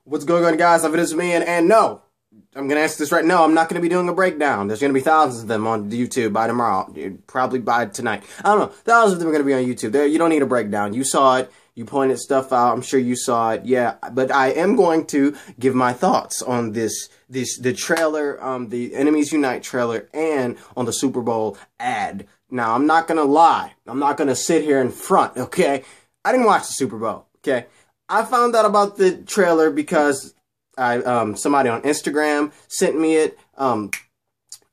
What's going on, guys? It is me, and no, I'm going to answer this right now. I'm not going to be doing a breakdown. There's going to be thousands of them on YouTube by tomorrow. Probably by tonight. I don't know. Thousands of them are going to be on YouTube. You don't need a breakdown. You saw it. You pointed stuff out. I'm sure you saw it. Yeah, but I am going to give my thoughts on the trailer, the Enemies Unite trailer, and on the Super Bowl ad. Now, I'm not going to lie. I'm not going to sit here in front, okay? I didn't watch the Super Bowl, okay? I found out about the trailer because somebody on Instagram sent me it. Oh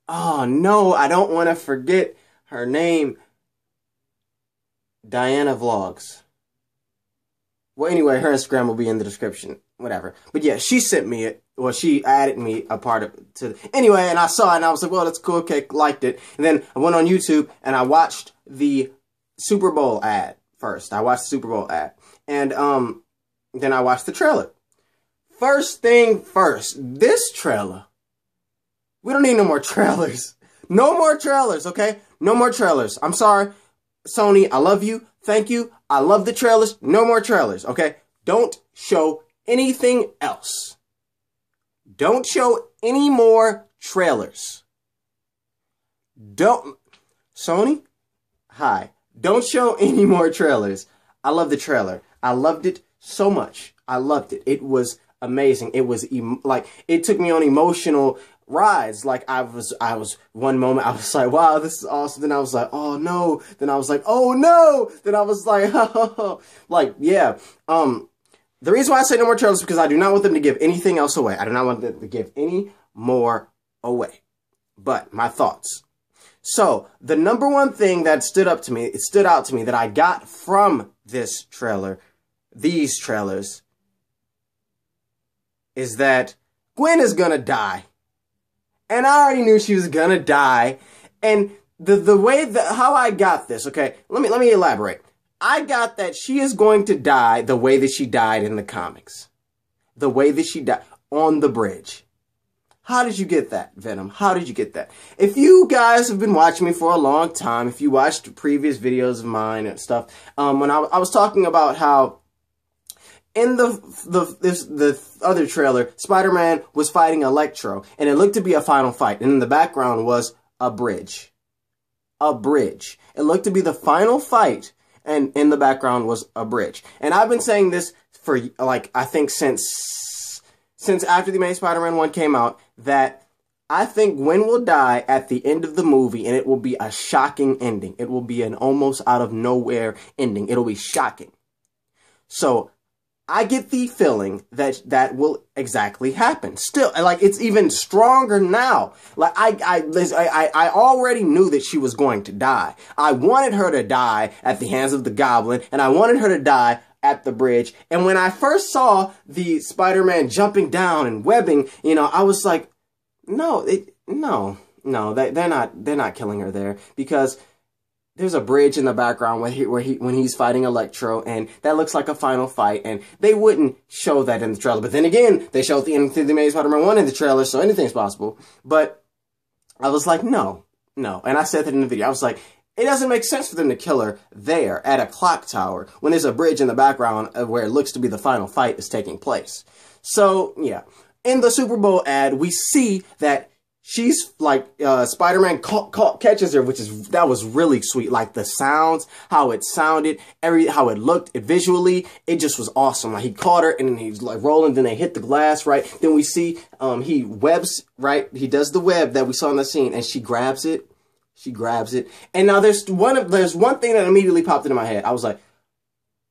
no, I don't want to forget her name. Diana Vlogs. Well, anyway, her Instagram will be in the description. Whatever. But yeah, she sent me it. Well, she added me a part of it to anyway, and I saw it and I was like, well, that's cool, okay, liked it. And then I went on YouTube and I watched the Super Bowl ad first. I watched the Super Bowl ad. And then I watched the trailer. First thing first, this trailer. We don't need no more trailers. No more trailers, okay? No more trailers. I'm sorry. Sony, I love you. Thank you. I love the trailers. No more trailers, okay? Don't show anything else. Don't show any more trailers. Sony? Hi. Don't show any more trailers. I love the trailer. I loved it so much. I loved it. It was amazing. It was like it took me on emotional rides. Like I was one moment I was like, wow, this is awesome. Then I was like, oh no. Then I was like, oh no. Then I was like, oh. Like, yeah. The reason why I say no more trailers is because I do not want them to give anything else away. I do not want them to give any more away. But my thoughts. So the number one thing that stood out to me that I got from this trailer, these trailers, is that Gwen is gonna die. And I already knew she was gonna die. And the way that how I got this, okay, let me elaborate. I got that she is going to die the way that she died in the comics. The way that she died on the bridge. How did you get that, Venom? How did you get that? If you guys have been watching me for a long time, if you watched previous videos of mine and stuff, when I was talking about how in the other trailer, Spider-Man was fighting Electro, and it looked to be a final fight, and in the background was a bridge. A bridge. It looked to be the final fight, and in the background was a bridge. And I've been saying this for, like, I think since after the Amazing Spider-Man 1 came out, that I think Gwen will die at the end of the movie, and it will be a shocking ending. It will be an almost out of nowhere ending. It'll be shocking. So I get the feeling that that will exactly happen. Still, like, it's even stronger now. Like, I already knew that she was going to die. I wanted her to die at the hands of the Goblin, and I wanted her to die at the bridge. And when I first saw the Spider-Man jumping down and webbing, you know, I was like, no, they're not killing her there, because there's a bridge in the background when he's fighting Electro, and that looks like a final fight, and they wouldn't show that in the trailer. But then again, they showed the end of the Amazing Spider-Man 1 in the trailer, so anything's possible. But I was like, no. And I said that in the video. I was like, it doesn't make sense for them to kill her there at a clock tower when there's a bridge in the background where it looks to be the final fight is taking place. So, yeah. In the Super Bowl ad, we see that she's like, Spider-Man catches her, that was really sweet. Like the sounds, how it sounded, how it looked visually, it just was awesome. Like he caught her and he's like rolling, then they hit the glass, right? Then we see, he webs, right? He does the web that we saw in the scene, and she grabs it. She grabs it. And now there's one thing that immediately popped into my head. I was like,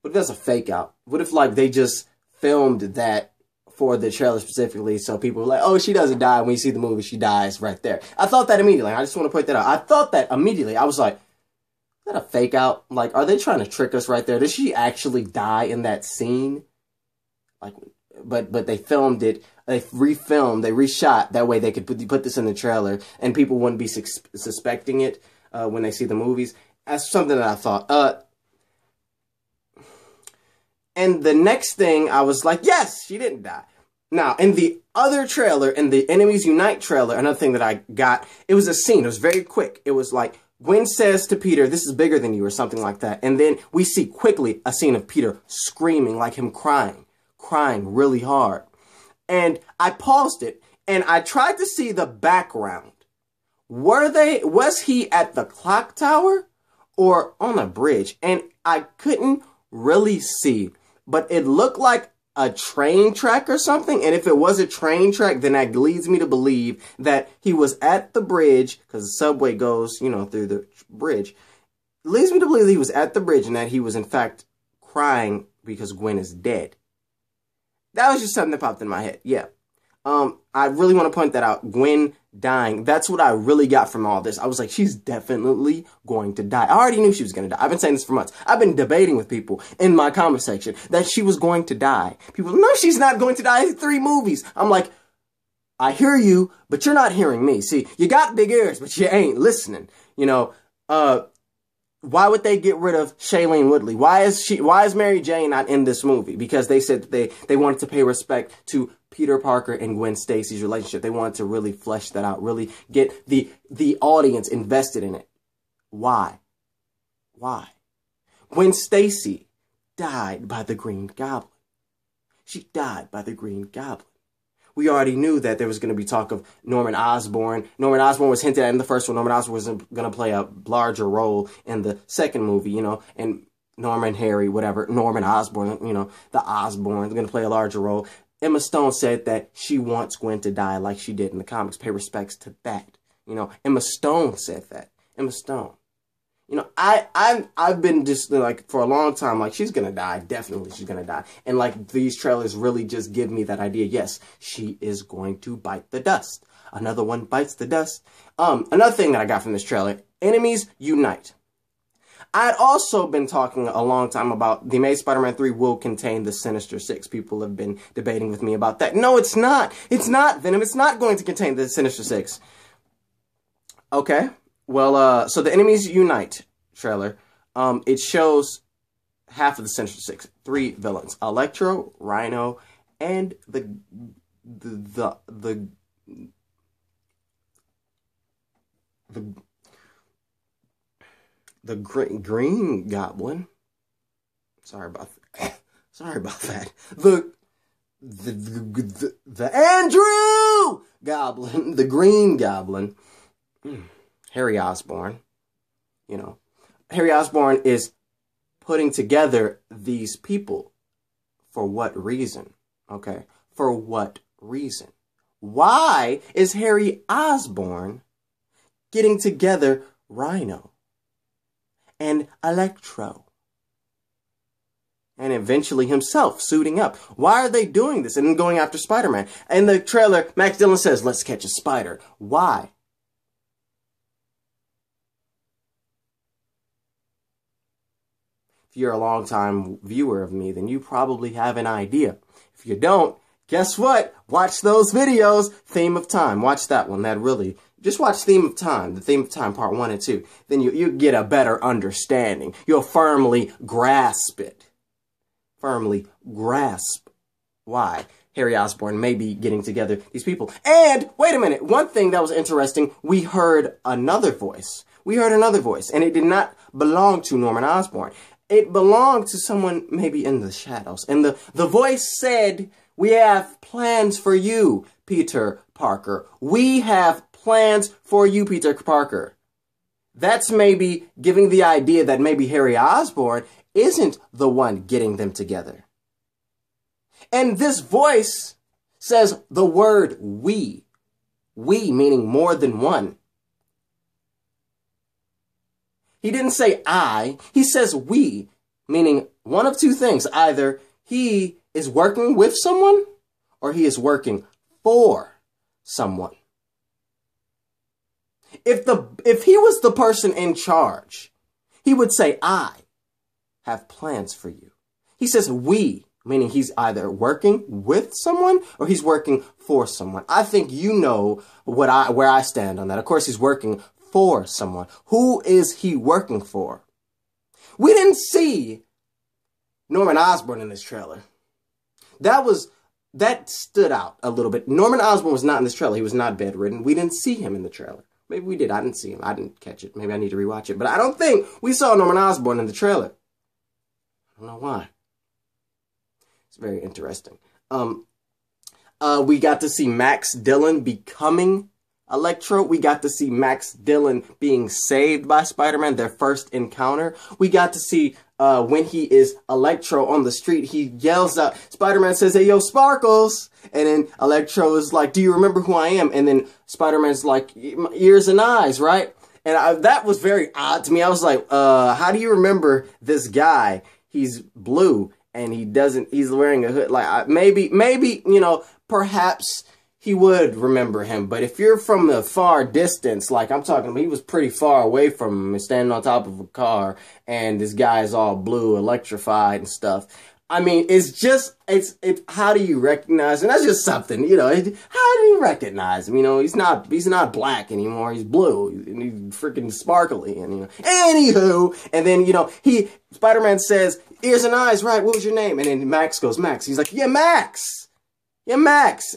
what if that's a fake out? What if, like, they just filmed that for the trailer specifically, so people were like, oh, she doesn't die. When you see the movie, she dies right there. I thought that immediately. I just want to point that out. I thought that immediately. I was like, is that a fake out? Like, are they trying to trick us right there? Did she actually die in that scene? Like, but they filmed it. They refilmed, they reshot, that way they could put this in the trailer, and people wouldn't be suspecting it when they see the movies. That's something that I thought. And the next thing, I was like, yes, she didn't die. Now, in the other trailer, in the Enemies Unite trailer, another thing that I got, it was a scene. It was very quick. It was like, Gwen says to Peter, this is bigger than you, or something like that. And then we see quickly a scene of Peter screaming, like him crying really hard. And I paused it and I tried to see the background. Was he at the clock tower or on a bridge? And I couldn't really see, but it looked like a train track or something. And if it was a train track, then that leads me to believe that he was at the bridge, because the subway goes, you know, through the bridge. It leads me to believe that he was at the bridge and that he was in fact crying because Gwen is dead. That was just something that popped in my head. Yeah. I really want to point that out. Gwen dying. That's what I really got from all this. I was like, she's definitely going to die. I already knew she was going to die. I've been saying this for months. I've been debating with people in my comment section that she was going to die. People, no, she's not going to die in 3 movies. I'm like, I hear you, but you're not hearing me. See, you got big ears, but you ain't listening. You know, why would they get rid of Shailene Woodley? Why is Mary Jane not in this movie? Because they said that they wanted to pay respect to Peter Parker and Gwen Stacy's relationship. They wanted to really flesh that out, really get the audience invested in it. Why? Why? Gwen Stacy died by the Green Goblin. She died by the Green Goblin. We already knew that there was going to be talk of Norman Osborn. Norman Osborn was hinted at in the first one. Norman Osborn was going to play a larger role in the second movie, you know, and Norman, Harry, whatever, Norman Osborn, you know, the Osborns are going to play a larger role. Emma Stone said that she wants Gwen to die like she did in the comics. Pay respects to that. You know, Emma Stone said that. Emma Stone. You know, I've been just like for a long time, like she's gonna die. Definitely she's gonna die. And like these trailers really just give me that idea. Yes, she is going to bite the dust. Another one bites the dust. Another thing that I got from this trailer, enemies unite. I had also been talking a long time about The Amazing Spider-Man 3 will contain the Sinister Six. People have been debating with me about that. No, it's not. It's not, Venom. It's not going to contain the Sinister Six. Okay. Well, so the Enemies Unite trailer, it shows half of the Sinister Six. 3 villains. Electro, Rhino, and the Green Goblin. Sorry about that. Sorry about that. The Andrew Goblin. The Green Goblin. Harry Osborn. You know, Harry Osborn is putting together these people. For what reason? Okay. For what reason? Why is Harry Osborn getting together Rhino and Electro? And eventually himself suiting up. Why are they doing this and then going after Spider-Man? In the trailer, Max Dillon says, let's catch a spider. Why? If you're a long-time viewer of me, then you probably have an idea. If you don't, guess what? Watch those videos. Theme of Time. Watch that one. That really... Just watch Theme of Time, the Theme of Time part 1 and 2. Then you get a better understanding. You'll firmly grasp it. Firmly grasp why Harry Osborn may be getting together these people. And, wait a minute, one thing that was interesting, we heard another voice. We heard another voice, and it did not belong to Norman Osborn. It belonged to someone maybe in the shadows. And the voice said, we have plans for you, Peter Parker. We have plans for you, Peter Parker. That's maybe giving the idea that maybe Harry Osborn isn't the one getting them together. And this voice says the word we. We meaning more than one. He didn't say I. He says we, meaning one of two things. Either he is working with someone or he is working for someone. If he was the person in charge, he would say, I have plans for you. He says we, meaning he's either working with someone or he's working for someone. I think you know where I stand on that. Of course, he's working for someone. Who is he working for? We didn't see Norman Osborn in this trailer. That stood out a little bit. Norman Osborn was not in this trailer. He was not bedridden. We didn't see him in the trailer. Maybe we did. I didn't see him. I didn't catch it. Maybe I need to rewatch it. But I don't think we saw Norman Osborn in the trailer. I don't know why. It's very interesting. We got to see Max Dillon becoming Electro. We got to see Max Dillon being saved by Spider-Man, their first encounter. We got to see when he is Electro on the street, he yells out, Spider-Man says, "Hey, yo, Sparkles." And then Electro is like, "Do you remember who I am?" And then Spider-Man's like, "Ears and eyes, right?" And that was very odd to me. I was like, how do you remember this guy? He's blue and he's wearing a hood. Like, maybe, you know, perhaps he would remember him. But if you're from a far distance, like I'm talking about, he was pretty far away from him, standing on top of a car, and this guy is all blue, electrified and stuff. I mean, it's how do you recognize him? That's just something, you know, how do you recognize him? You know, he's not black anymore, he's blue, and he's freaking sparkly, and, you know, anywho, and then, you know, Spider-Man says, "Ears and eyes, right, what was your name?" And then Max goes, "Max." He's like, "Yeah, Max. Yeah, Max."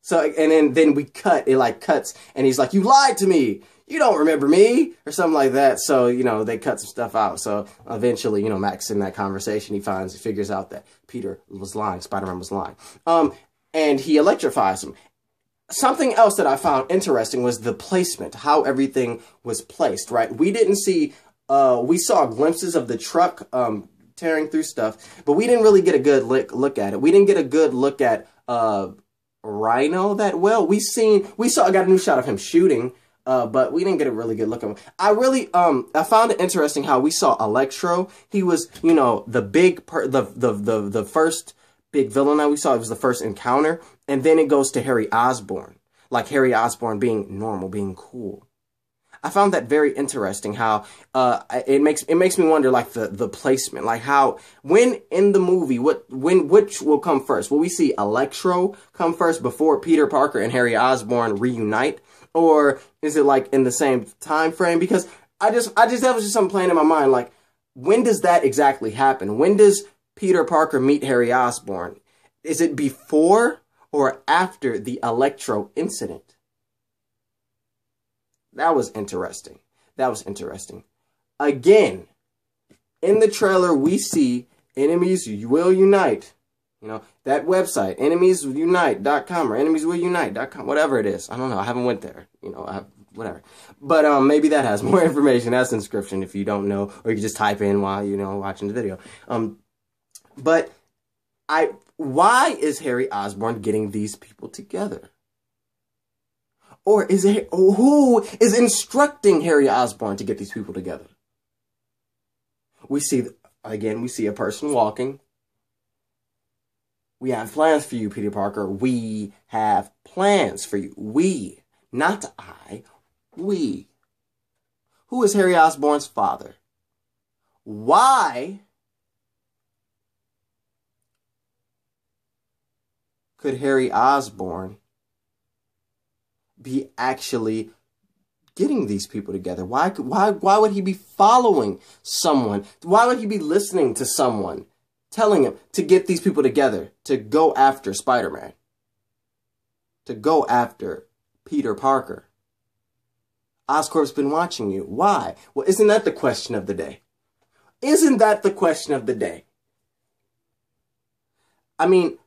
So, and then we cut, it like cuts, and he's like, "You lied to me. You don't remember me," or something like that. So, you know, they cut some stuff out. So eventually, you know, Max in that conversation, he figures out that Peter was lying, Spider-Man was lying. And he electrifies him. Something else that I found interesting was the placement, how everything was placed, right? We didn't see, we saw glimpses of the truck tearing through stuff, but we didn't really get a good look at it. We didn't get a good look at Rhino that well. I got a new shot of him shooting, but we didn't get a really good look at him. I found it interesting how we saw Electro. He was, you know, the first big villain that we saw. It was the first encounter, and then it goes to Harry Osborn, like Harry Osborn being normal, being cool. I found that very interesting how it makes me wonder, like the placement, like how when in the movie which will come first? Will we see Electro come first before Peter Parker and Harry Osborn reunite, or is it like in the same time frame? Because that was just something playing in my mind, like when does that exactly happen? When does Peter Parker meet Harry Osborn? Is it before or after the Electro incident? That was interesting. That was interesting. Again, in the trailer, we see enemies will unite. You know, that website, enemieswillunite.com or enemieswillunite.com, whatever it is. I don't know. I haven't went there. You know, whatever. But maybe that has more information. That's the inscription if you don't know, or you can just type in while, you know, watching the video. But why is Harry Osborn getting these people together? Or who is instructing Harry Osborn to get these people together? We see a person walking. We have plans for you, Peter Parker. We have plans for you. We, not I, we. Who is Harry Osborn's father? Why could Harry Osborn be actually getting these people together? Why would he be following someone? Why would he be listening to someone telling him to get these people together, to go after Spider-Man, to go after Peter Parker? Oscorp's been watching you. Why? Well, isn't that the question of the day? Isn't that the question of the day? I mean,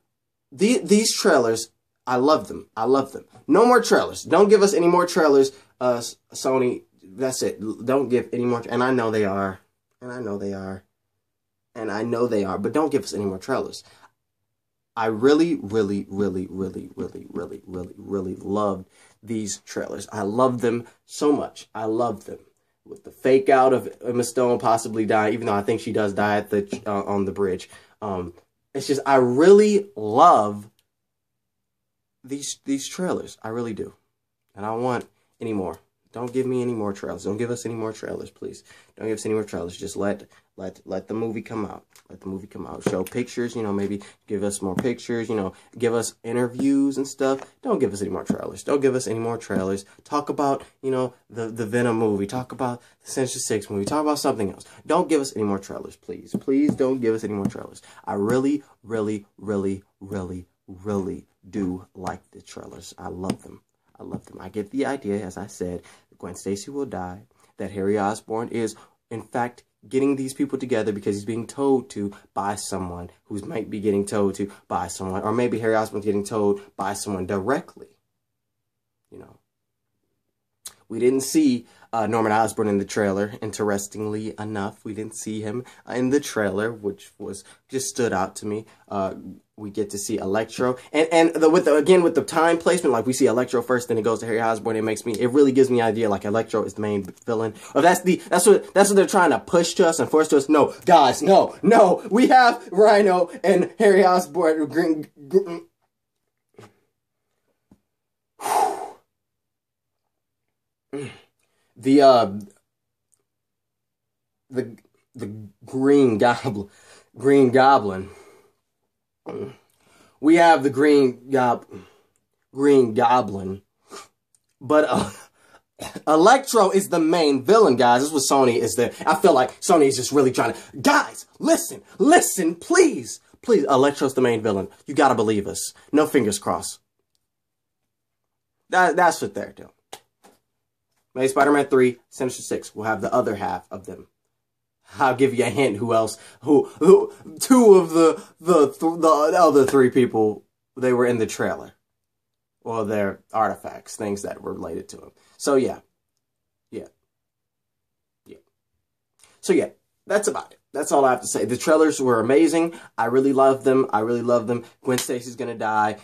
these trailers, I love them. I love them. No more trailers. Don't give us any more trailers, Sony. That's it. Don't give any more. And I know they are. And I know they are. And I know they are. But don't give us any more trailers. I really, really, really, really, really, really, really, really loved these trailers. I love them so much. I love them. With the fake out of Emma Stone possibly dying, even though I think she does die at the on the bridge. It's just, I really love these trailers. I really do. And I want any more. Don't give me any more trailers. Don't give us any more trailers, please. Don't give us any more trailers. Just let the movie come out. Let the movie come out. Show pictures, you know, maybe give us more pictures, you know, give us interviews and stuff. Don't give us any more trailers. Don't give us any more trailers. Talk about, you know, the Venom movie. Talk about the Sinister Six movie. Talk about something else. Don't give us any more trailers, please. Please don't give us any more trailers. I really, really, really, really, really do like the trailers. I love them. I love them. I get the idea, as I said, that Gwen Stacy will die, that Harry Osborn is, in fact, getting these people together because he's being told to by someone who might be getting told to by someone, or maybe Harry Osborn's getting told by someone directly. You know, we didn't see Norman Osborn in the trailer. Interestingly enough, we didn't see him in the trailer, which just stood out to me. We get to see Electro, and with the time placement, like we see Electro first, then it goes to Harry Osborn. It really gives me the idea like Electro is the main villain. Or that's what they're trying to push to us and force to us. No, guys, no, we have Rhino and Harry Osborn. The Green Goblin. We have the Green Goblin, but Electro is the main villain, guys. This is what Sony is there. I feel like Sony is just really trying to, guys, listen, please. Electro's the main villain. You gotta believe us. No fingers crossed. That's what they're doing. Maybe Spider-Man 3, Sinister Six will have the other half of them. I'll give you a hint who else, two of the other three people, they were in the trailer. Well, they're artifacts, things that were related to them. So yeah. So yeah, that's about it. That's all I have to say. The trailers were amazing. I really love them. Gwen Stacy's gonna die.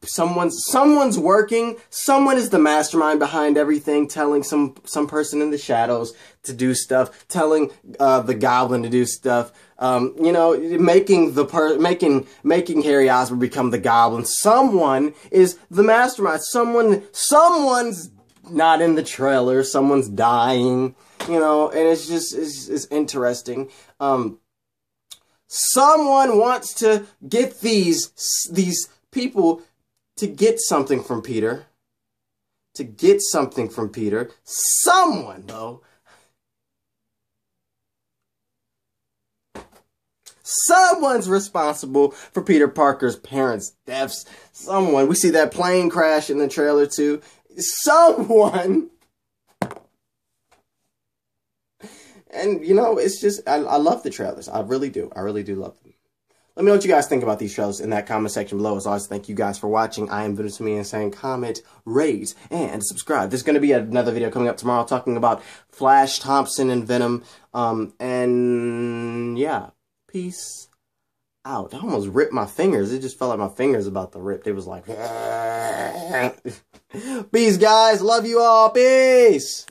Someone's working. Someone is the mastermind behind everything, telling some person in the shadows to do stuff, telling the Goblin to do stuff. You know, making Harry Osborn become the Goblin. Someone is the mastermind. Someone's not in the trailer. Someone's dying. You know, and it's just it's interesting. Someone wants to get these people to get something from Peter. Someone, though. Someone's responsible for Peter Parker's parents' deaths. Someone. We see that plane crash in the trailer, too. Someone. And, you know, it's just, I love the trailers. I really do. I really do love them. Let me know what you guys think about these trailers in that comment section below. As always, thank you guys for watching. I am Venom saying comment, rate, and subscribe. There's going to be another video coming up tomorrow talking about Flash Thompson and Venom. And yeah, peace out. I almost ripped my fingers. It just felt like my fingers about to rip. It was like, peace, guys. Love you all. Peace.